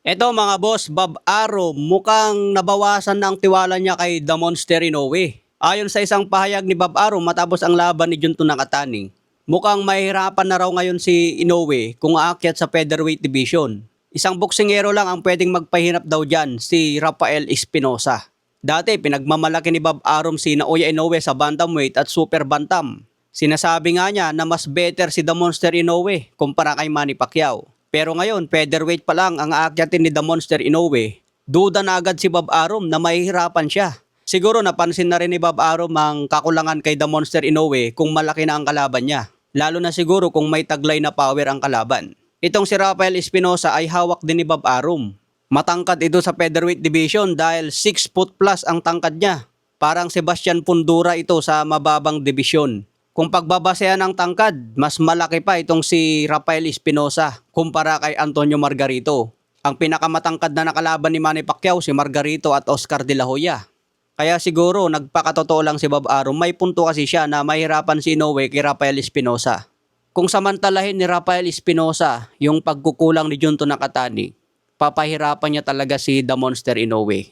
Eto mga boss, Bob Aro, mukhang nabawasan na ang tiwala niya kay The Monster Inoue. Ayon sa isang pahayag ni Bob Aro matapos ang laban ni Junto Nakatani, mukhang mahirapan na raw ngayon si Inoue kung aakyat sa featherweight division. Isang boksingero lang ang pwedeng magpahirap daw dyan, si Rafael Espinosa. Dati pinagmamalaki ni Bob Arum si Naoya Inoue sa bantamweight at super bantam. Sinasabi nga niya na mas better si The Monster Inoue kumpara kay Manny Pacquiao. Pero ngayon, featherweight pa lang ang aakyatin ni The Monster Inoue. Duda na agad si Bob Arum na mahihirapan siya. Siguro napansin na rin ni Bob Arum ang kakulangan kay The Monster Inoue kung malaki na ang kalaban niya. Lalo na siguro kung may taglay na power ang kalaban. Itong si Rafael Espinosa ay hawak din ni Bob Arum. Matangkad ito sa featherweight division dahil 6 foot plus ang tangkad niya. Parang Sebastian Pundura ito sa mababang division. Kung pagbabasehan ng tangkad, mas malaki pa itong si Rafael Espinosa kumpara kay Antonio Margarito. Ang pinakamatangkad na nakalaban ni Manny Pacquiao si Margarito at Oscar De La Hoya. Kaya siguro nagpakatotoo lang si Bob Arum, may punto kasi siya na mahirapan si Inoue kay Rafael Espinosa. Kung samantalahin ni Rafael Espinosa yung pagkukulang ni Junto Nakatani, papahirapan niya talaga si The Monster Inoue.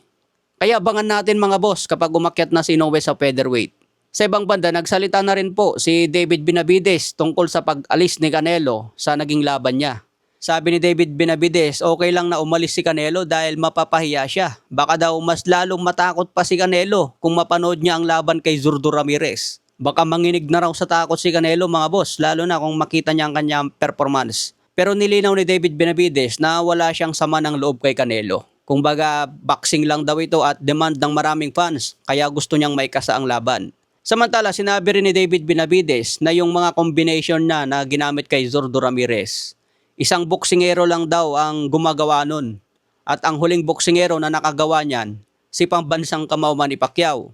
Kaya abangan natin mga boss kapag umakyat na si Inoue sa featherweight. Sa ibang banda, nagsalita na rin po si David Benavides tungkol sa pag-alis ni Canelo sa naging laban niya. Sabi ni David Benavides, okay lang na umalis si Canelo dahil mapapahiya siya. Baka daw mas lalong matakot pa si Canelo kung mapanood niya ang laban kay Zurdo Ramirez. Baka manginig na raw sa takot si Canelo mga boss, lalo na kung makita niya ang kanyang performance. Pero nilinaw ni David Benavides na wala siyang sama ng loob kay Canelo. Kumbaga, boxing lang daw ito at demand ng maraming fans, kaya gusto niyang maikasa ang laban. Samantala, sinabi rin ni David Benavides na yung mga combination na ginamit kay Zurdo Ramirez, isang boksingero lang daw ang gumagawa nun. At ang huling boksingero na nakagawa niyan, si pambansang kamao Manny Pacquiao.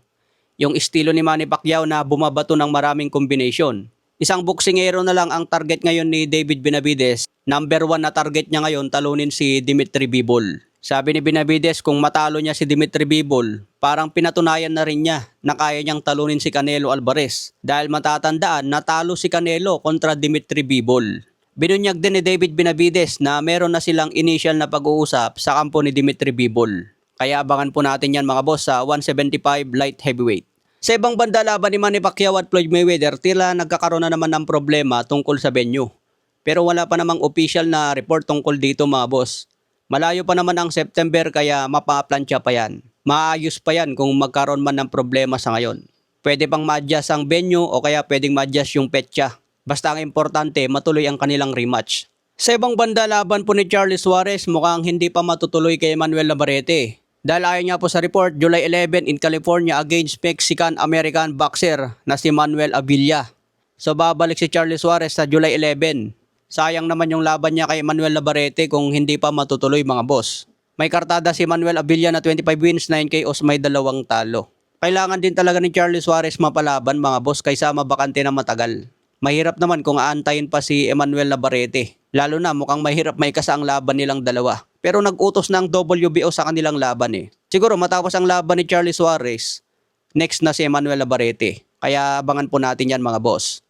Yung estilo ni Manny Pacquiao na bumabato ng maraming combination. Isang boksingero na lang ang target ngayon ni David Benavides. Number 1 na target niya ngayon, talunin si Dimitri Bivol. Sabi ni Benavides kung matalo niya si Dimitri Bivol, parang pinatunayan na rin niya na kaya niyang talunin si Canelo Alvarez. Dahil matatandaan, natalo si Canelo kontra Dimitri Bivol. Binunyag din ni David Benavides na meron na silang initial na pag-uusap sa kampo ni Dimitri Bivol. Kaya abangan po natin yan mga boss sa 175 light heavyweight. Sa ibang banda, laban ni Manny Pacquiao at Floyd Mayweather, tila nagkakaroon na naman ng problema tungkol sa venue. Pero wala pa namang official na report tungkol dito mga boss. Malayo pa naman ang September kaya mapaplansya pa yan. Maayos pa yan kung magkaroon man ng problema sa ngayon. Pwede pang ma-adjust ang venue o kaya pwedeng ma-adjust yung petsa. Basta ang importante, matuloy ang kanilang rematch. Sa ibang banda, laban po ni Charlie Suarez mukhang hindi pa matutuloy kay Manuel Navarrete. Dahil ayon nga po sa report, July 11 in California against Mexican-American boxer na si Manuel Avila. So babalik si Charlie Suarez sa July 11. Sayang naman yung laban niya kay Manuel Navarrete kung hindi pa matutuloy mga boss. May kartada si Manuel Avila na 25 wins, 9 KOs, may 2 talo. Kailangan din talaga ni Charlie Suarez mapalaban mga boss kaysa mabakante na matagal. Mahirap naman kung aantayin pa si Emmanuel Navarrete. Lalo na mukhang mahirap may kasa ang laban nilang dalawa. Pero nag-utos na ang WBO sa kanilang laban eh. Siguro matapos ang laban ni Charlie Suarez, next na si Emmanuel Navarrete. Kaya abangan po natin yan mga boss.